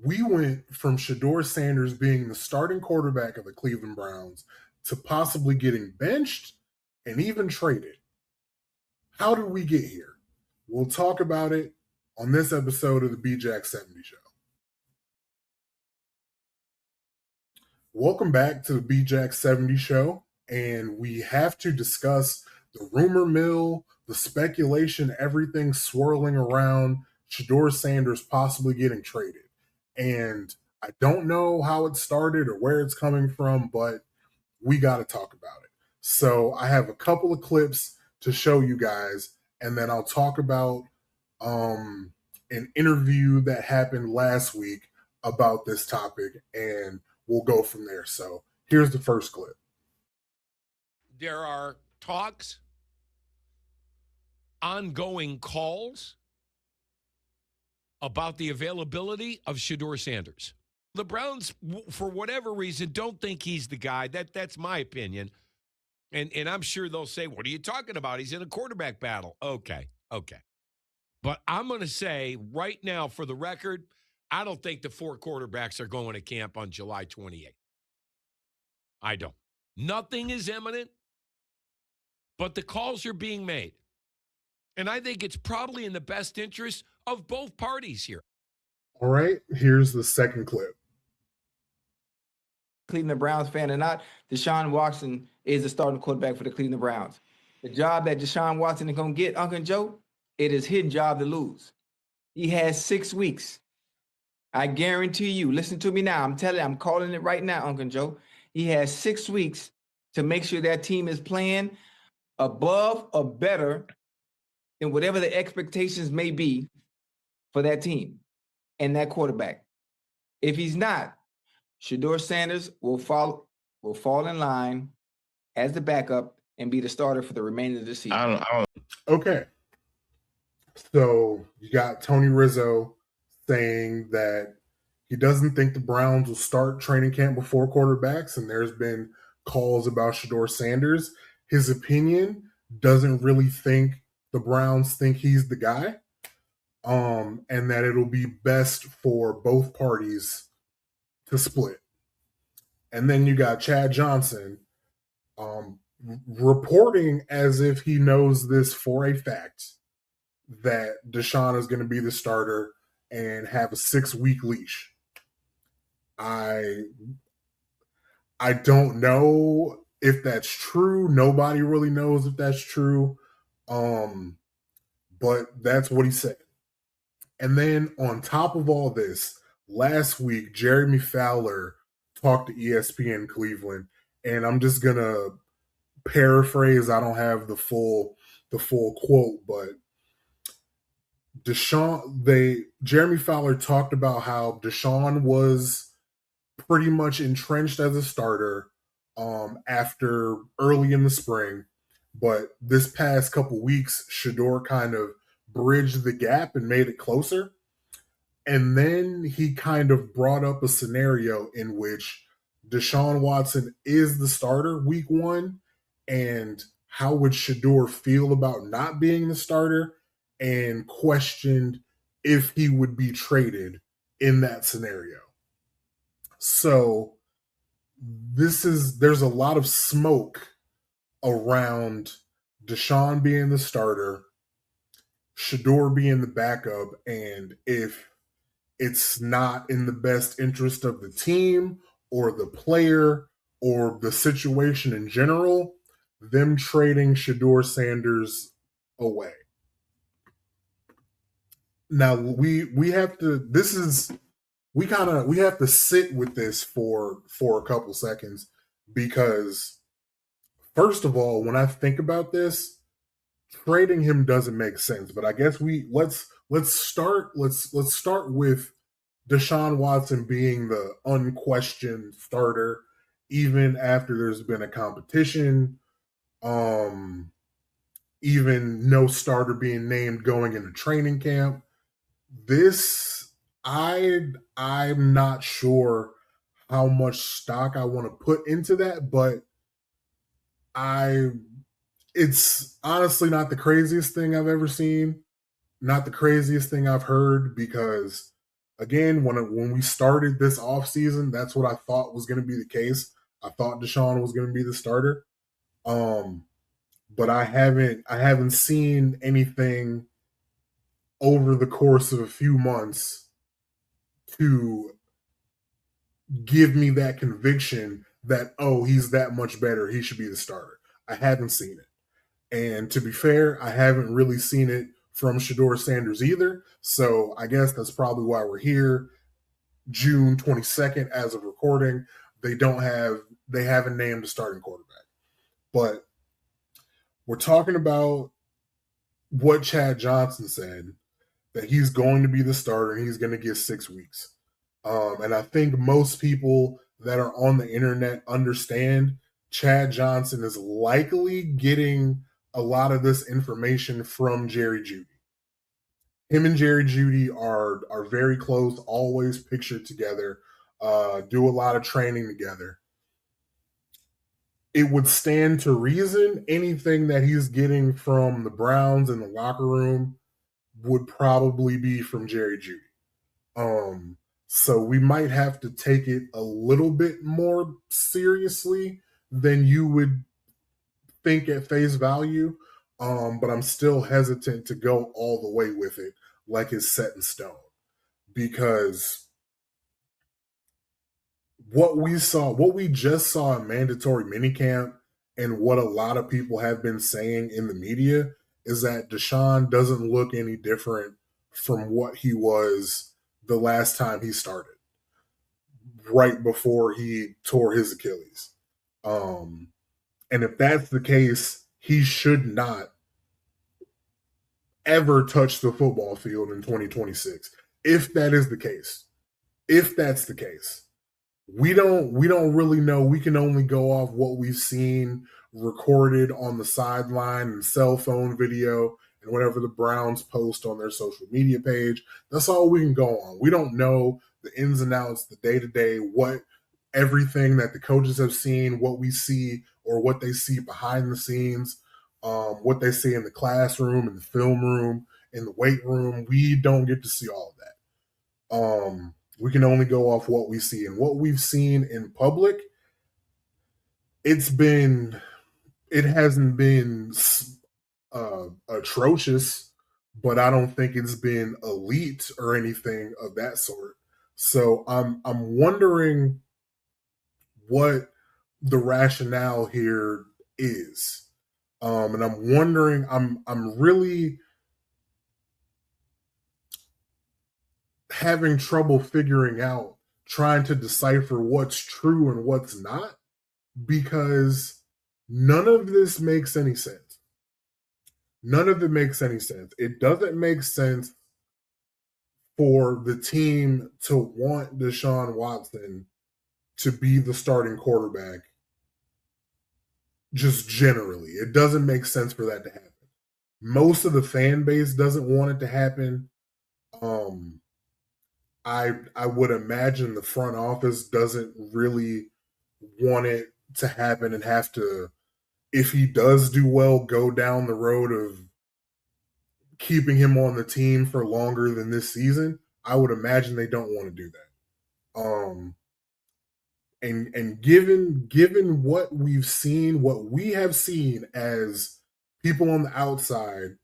We went from Shedeur Sanders being the starting quarterback of the Cleveland Browns to possibly getting benched and even traded. How did we get here? We'll talk about it on this episode of the BJack 70 Show. Welcome back to the BJack 70 Show, and we have to discuss the rumor mill, the speculation, everything swirling around Shedeur Sanders possibly getting traded. And I don't know how it started or where it's coming from, but we got to talk about it. So I have a couple of clips to show you guys, and then I'll talk about an interview that happened last week about this topic, and we'll go from there. So here's the first clip. There are talks, ongoing calls about the availability of Shedeur Sanders. The Browns, for whatever reason, don't think he's the guy. That's my opinion. And I'm sure they'll say, what are you talking about? He's in a quarterback battle. Okay. But I'm going to say right now, for the record, I don't think the 4 quarterbacks are going to camp on July 28th. I don't. Nothing is imminent, but the calls are being made. And I think it's probably in the best interest of both parties here. All right, here's the second clip. Cleveland Browns fan or not, Deshaun Watson is the starting quarterback for the Cleveland Browns. The job that Deshaun Watson is going to get, Uncle Joe, it is his job to lose. He has 6 weeks. I guarantee you, listen to me now. I'm calling it right now, Uncle Joe. He has 6 weeks to make sure that team is playing above or better than whatever the expectations may be for that team and that quarterback. If he's not, Shedeur Sanders will fall in line as the backup and be the starter for the remainder of the season. Okay. So you got Tony Rizzo saying that he doesn't think the Browns will start training camp before quarterbacks, and there's been calls about Shedeur Sanders. His opinion doesn't really think the Browns think he's the guy, and that it'll be best for both parties to split. And then you got Chad Johnson reporting as if he knows this for a fact, that Deshaun is going to be the starter and have a 6-week leash. I don't know if that's true. Nobody really knows if that's true. But that's what he said. And then on top of all this, last week, Jeremy Fowler talked to ESPN Cleveland, and I'm just going to paraphrase. I don't have the full quote, but Jeremy Fowler talked about how Deshaun was pretty much entrenched as a starter after early in the spring, but this past couple weeks, Shedeur kind of bridged the gap and made it closer. And then he kind of brought up a scenario in which Deshaun Watson is the starter week 1, and how would Shedeur feel about not being the starter, and questioned if he would be traded in that scenario. So there's a lot of smoke around Deshaun being the starter, Shedeur being the backup, and if it's not in the best interest of the team or the player or the situation in general, them trading Shedeur Sanders away. Now we have to sit with this for a couple seconds, because first of all, when I think about this, trading him doesn't make sense. But I guess let's start with Deshaun Watson being the unquestioned starter, even after there's been a competition, even no starter being named going into training camp. I'm not sure how much stock I want to put into that, but it's honestly not the craziest thing I've ever seen, not the craziest thing I've heard, because again, when we started this offseason, that's what I thought was going to be the case. I thought Deshaun was going to be the starter. Um, but I haven't seen anything over the course of a few months to give me that conviction that, oh, he's that much better, he should be the starter. I haven't seen it. And to be fair, I haven't really seen it from Shedeur Sanders either. So I guess that's probably why we're here. June 22nd, as of recording, they haven't named a starting quarterback. But we're talking about what Chad Johnson said, that he's going to be the starter and he's going to get 6 weeks. And I think most people that are on the internet understand Chad Johnson is likely getting a lot of this information from Jerry Jeudy. Him and Jerry Jeudy are very close, always pictured together, do a lot of training together. It would stand to reason anything that he's getting from the Browns in the locker room would probably be from Jerry Jeudy. So we might have to take it a little bit more seriously than you would think at face value. But I'm still hesitant to go all the way with it like it's set in stone, because what we just saw in mandatory minicamp and what a lot of people have been saying in the media is that Deshaun doesn't look any different from what he was the last time he started, right before he tore his Achilles. And if that's the case, he should not ever touch the football field in 2026. If that is the case, if that's the case, we don't really know. We can only go off what we've seen recorded on the sideline and cell phone video and whatever the Browns post on their social media page. That's all we can go on. We don't know the ins and outs, the day-to-day, what everything that the coaches have seen, what we see or what they see behind the scenes, what they see in the classroom, in the film room, in the weight room. We don't get to see all of that. We can only go off what we see, and what we've seen in public. It hasn't been atrocious, but I don't think it's been elite or anything of that sort. So I'm wondering what the rationale here is. And I'm wondering, I'm really having trouble figuring out, trying to decipher what's true and what's not, because none of this makes any sense. None of it makes any sense. It doesn't make sense for the team to want Deshaun Watson to be the starting quarterback. Just generally, it doesn't make sense for that to happen. Most of the fan base doesn't want it to happen. I would imagine the front office doesn't really want it to happen and have to, if he does do well, go down the road of keeping him on the team for longer than this season. I would imagine they don't want to do that. And given what we've seen, what we have seen as people on the outside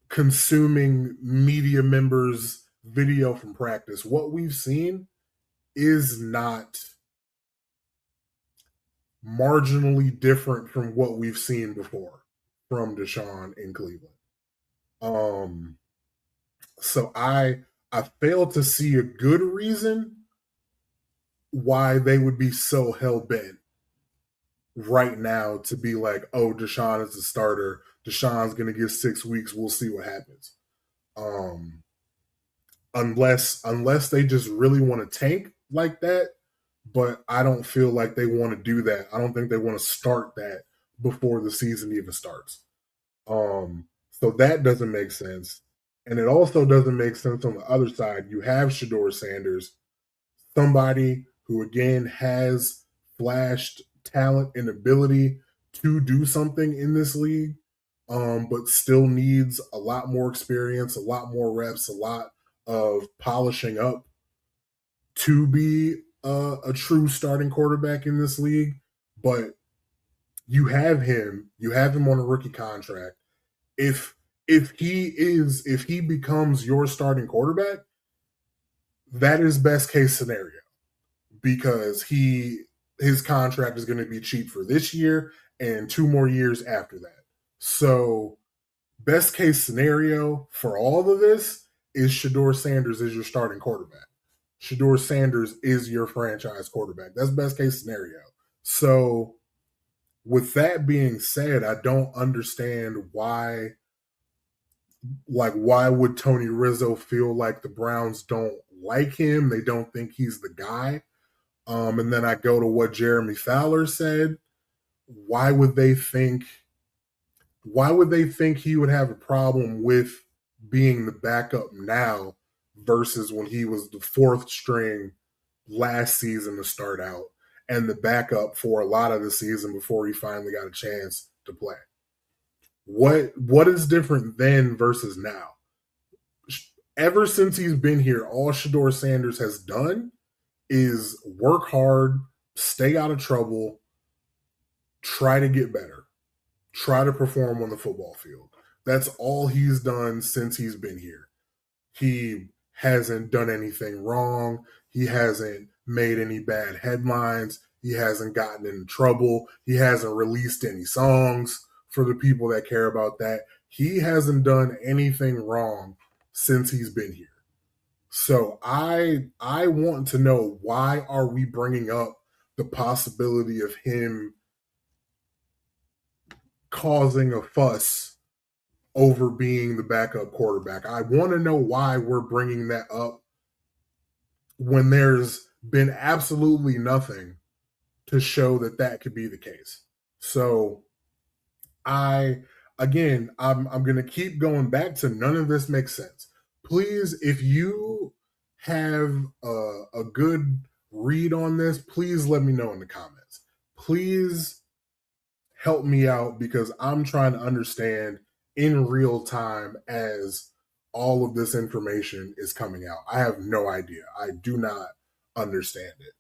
consuming media members' video from practice, what we've seen is not marginally different from what we've seen before from Deshaun in Cleveland. So I fail to see a good reason why they would be so hell-bent right now to be like, oh, Deshaun is the starter. Deshaun's going to get 6 weeks. We'll see what happens. Unless they just really want to tank like that, but I don't feel like they want to do that. I don't think they want to start that before the season even starts. So that doesn't make sense. And it also doesn't make sense on the other side. You have Shedeur Sanders, somebody who, again, has flashed talent and ability to do something in this league, but still needs a lot more experience, a lot more reps, a lot of polishing up to be a true starting quarterback in this league, but you have him. You have him on a rookie contract. If if he becomes your starting quarterback, that is best case scenario because his contract is going to be cheap for this year and 2 more years after that. So best case scenario for all of this is Shedeur Sanders is your starting quarterback. Shedeur Sanders is your franchise quarterback. That's best case scenario. So with that being said, I don't understand why would Tony Rizzo feel like the Browns don't like him? They don't think he's the guy. And then I go to what Jeremy Fowler said. Why would they think he would have a problem with being the backup now versus when he was the fourth string last season to start out and the backup for a lot of the season before he finally got a chance to play? What is different then versus now? Ever since he's been here, all Shedeur Sanders has done is work hard, stay out of trouble, try to get better, try to perform on the football field. That's all he's done since he's been here. He hasn't done anything wrong. He hasn't made any bad headlines. He hasn't gotten in trouble. He hasn't released any songs for the people that care about that. He hasn't done anything wrong since he's been here. So I want to know, why are we bringing up the possibility of him causing a fuss over being the backup quarterback? I want to know why we're bringing that up when there's been absolutely nothing to show that that could be the case. So I'm going to keep going back to none of this makes sense. Please, if you have a good read on this, please let me know in the comments. Please help me out because I'm trying to understand in real time as all of this information is coming out. I have no idea. I do not understand it.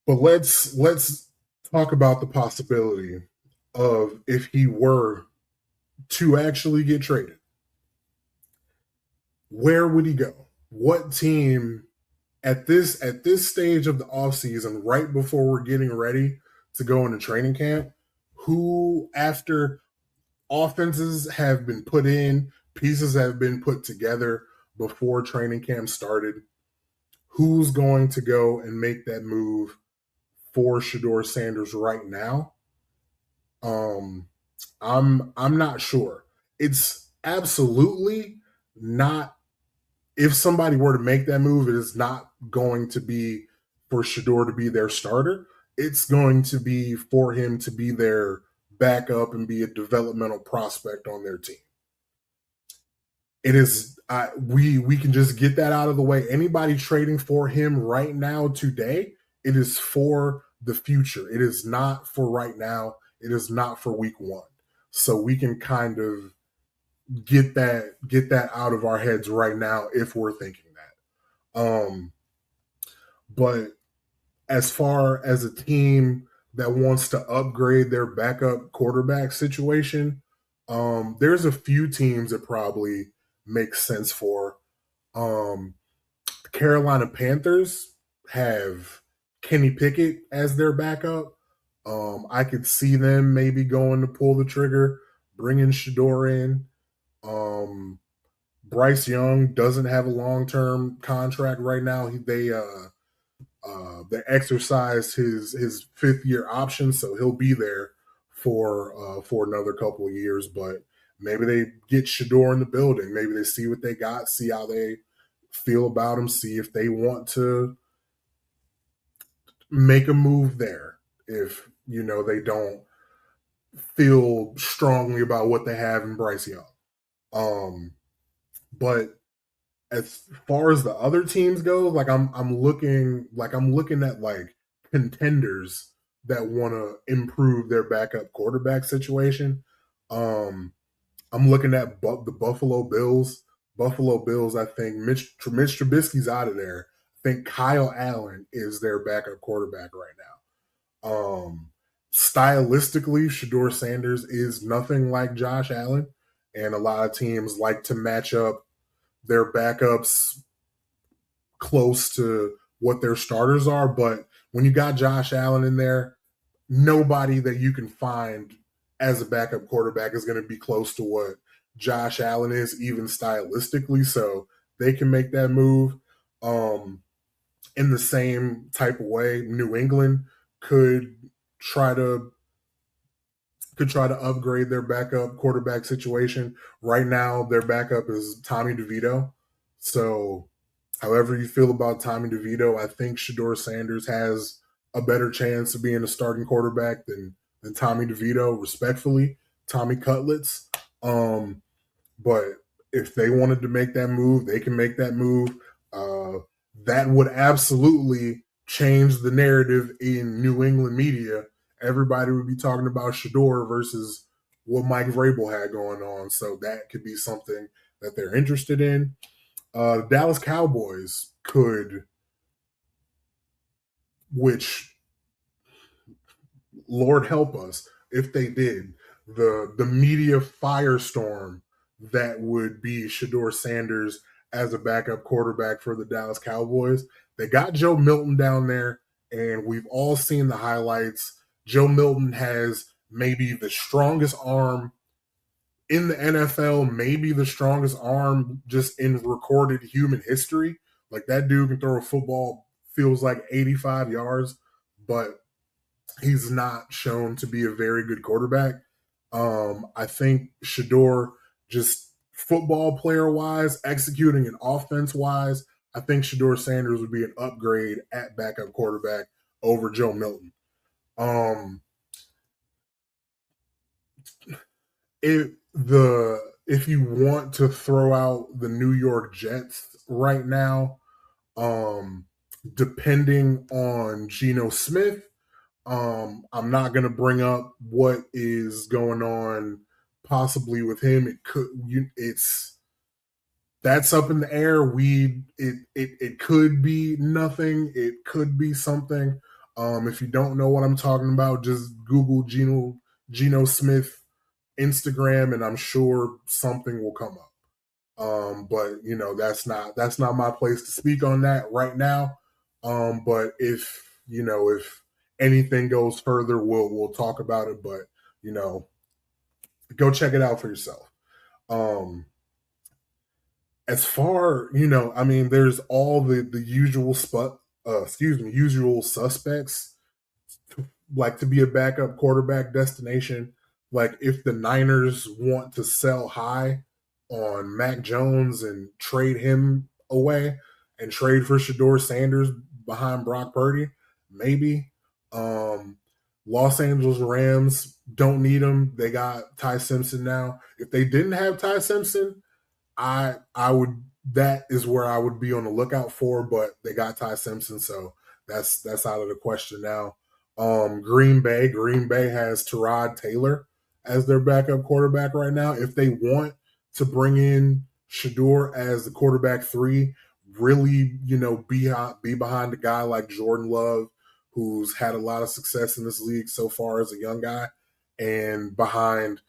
But let's talk about the possibility of if he were to actually get traded. Where would he go? What team at this stage of the offseason, right before we're getting ready to go into training camp, who, after offenses have been put in, pieces have been put together before training camp started, who's going to go and make that move for Shedeur Sanders right now? I'm not sure. It's absolutely not. If somebody were to make that move, it is not going to be for Shedeur to be their starter. It's going to be for him to be their backup and be a developmental prospect on their team. It is we can just get that out of the way. Anybody trading for him right now today, it is for the future. It is not for right now. It is not for week one. So we can kind of get that out of our heads right now if we're thinking that. But as far as a team that wants to upgrade their backup quarterback situation, there's a few teams that probably make sense for. The Carolina Panthers have Kenny Pickett as their backup. I could see them maybe going to pull the trigger, bringing Shedeur in. Bryce Young doesn't have a long-term contract right now. They exercised his fifth-year option, so he'll be there for another couple of years. But maybe they get Shedeur in the building. Maybe they see what they got, see how they feel about him, see if they want to make a move there. If they don't feel strongly about what they have in Bryce Young. But as far as the other teams go, I'm looking at like contenders that want to improve their backup quarterback situation. I'm looking at the Buffalo Bills. Buffalo Bills, I think Mitch Trubisky's out of there. I think Kyle Allen is their backup quarterback right now. Stylistically, Shedeur Sanders is nothing like Josh Allen, and a lot of teams like to match up their backups close to what their starters are. But when you got Josh Allen in there, nobody that you can find as a backup quarterback is going to be close to what Josh Allen is, even stylistically. So they can make that move. In the same type of way, New England could try to upgrade their backup quarterback situation. Right now, their backup is Tommy DeVito. So, however you feel about Tommy DeVito, I think Shedeur Sanders has a better chance of being a starting quarterback than Tommy DeVito. Respectfully, Tommy Cutlets. But if they wanted to make that move, they can make that move. That would absolutely change the narrative in New England media. Everybody would be talking about Shedeur versus what Mike Vrabel had going on. So that could be something that they're interested in. Dallas Cowboys could, which Lord help us if they did, the media firestorm that would be Shedeur Sanders as a backup quarterback for the Dallas Cowboys. They got Joe Milton down there, and we've all seen the highlights. Joe Milton has maybe the strongest arm in the NFL, maybe the strongest arm just in recorded human history. Like that dude can throw a football, feels like 85 yards, but he's not shown to be a very good quarterback. I think Shedeur, just football player wise, executing an offense wise, I think Shedeur Sanders would be an upgrade at backup quarterback over Joe Milton. If you want to throw out the New York Jets right now, depending on Geno Smith, I'm not going to bring up what is going on possibly with him. It's that's up in the air. It could be nothing. It could be something. If you don't know what I'm talking about, just Google Geno Smith Instagram, and I'm sure something will come up. But that's not my place to speak on that right now. But if anything goes further, we'll talk about it. But go check it out for yourself. As far I mean, there's all the usual suspects like to be a backup quarterback destination. Like if the Niners want to sell high on Mac Jones and trade him away and trade for Shedeur Sanders behind Brock Purdy, maybe. Los Angeles Rams don't need him. They got Ty Simpson now. If they didn't have Ty Simpson, I would that is where I would be on the lookout for, but they got Ty Simpson, so that's out of the question now. Green Bay has Tyrod Taylor as their backup quarterback right now. If they want to bring in Shedeur as the quarterback 3, really, be behind a guy like Jordan Love, who's had a lot of success in this league so far as a young guy, and behind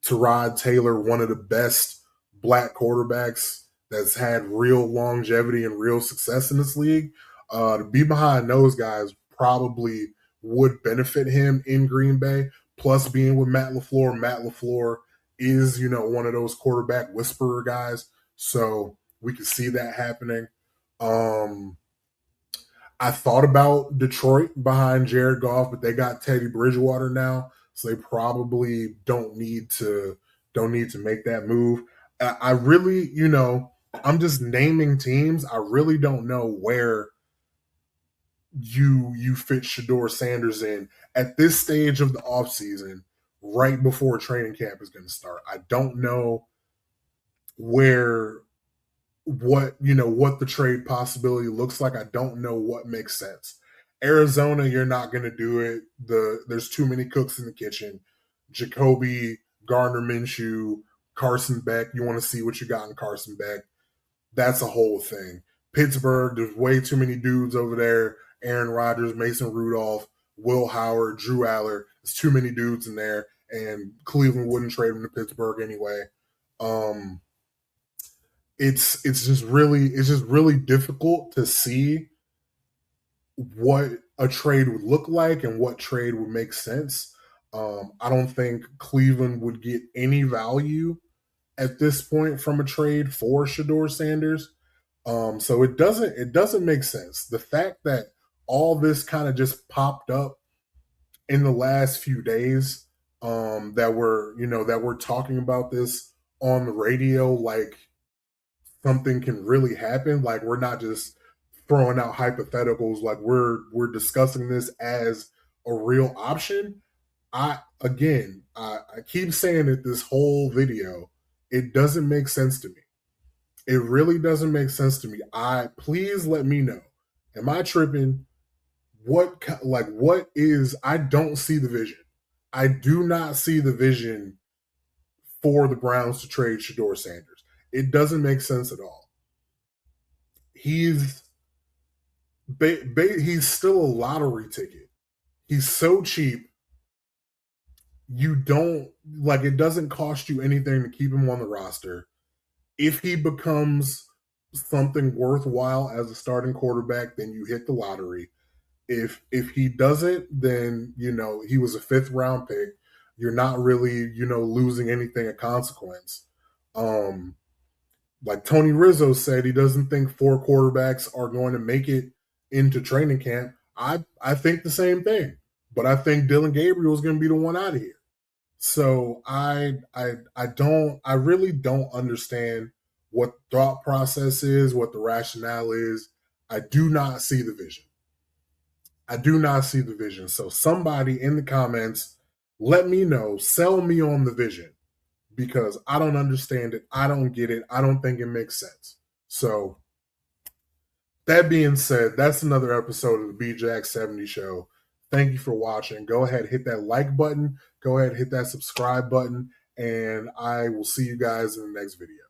Tyrod Taylor, one of the best black quarterbacks that's had real longevity and real success in this league. To be behind those guys probably would benefit him in Green Bay. Plus, being with Matt LaFleur. Matt LaFleur is, one of those quarterback whisperer guys. So we could see that happening. I thought about Detroit behind Jared Goff, but they got Teddy Bridgewater now, so they probably don't need to make that move. I really, I'm just naming teams. I really don't know where you fit Shedeur Sanders in at this stage of the offseason, right before training camp is going to start. I don't know what the trade possibility looks like. I don't know what makes sense. Arizona, you're not going to do it. There's too many cooks in the kitchen. Jacoby, Gardner Minshew, Carson Beck, you want to see what you got in Carson Beck. That's a whole thing. Pittsburgh, there's way too many dudes over there. Aaron Rodgers, Mason Rudolph, Will Howard, Drew Aller. There's too many dudes in there, and Cleveland wouldn't trade him to Pittsburgh anyway. It's just really difficult to see what a trade would look like and what trade would make sense. I don't think Cleveland would get any value at this point from a trade for Shedeur Sanders. So it doesn't make sense. The fact that all this kind of just popped up in the last few days, that we're talking about this on the radio, like something can really happen. Like we're not just throwing out hypotheticals, like we're discussing this as a real option. I keep saying it this whole video, it doesn't make sense to me. It really doesn't make sense to me. Please let me know. Am I tripping? What is, I don't see the vision. I do not see the vision for the Browns to trade Shedeur Sanders. It doesn't make sense at all. He's still a lottery ticket. He's so cheap. It doesn't cost you anything to keep him on the roster. If he becomes something worthwhile as a starting quarterback, then you hit the lottery. If he doesn't, then he was a 5th round pick. You're not really losing anything of consequence. Like Tony Rizzo said, he doesn't think 4 quarterbacks are going to make it into training camp. I think the same thing, but I think Dylan Gabriel is going to be the one out of here. So I really don't understand what thought process is, what the rationale is. I do not see the vision. So somebody in the comments, let me know, sell me on the vision, because I don't understand it. I don't get it. I don't think it makes sense. So that being said, that's another episode of the B-Jack 70 Show. Thank you for watching. Go ahead, hit that like button. Go ahead, hit that subscribe button. And I will see you guys in the next video.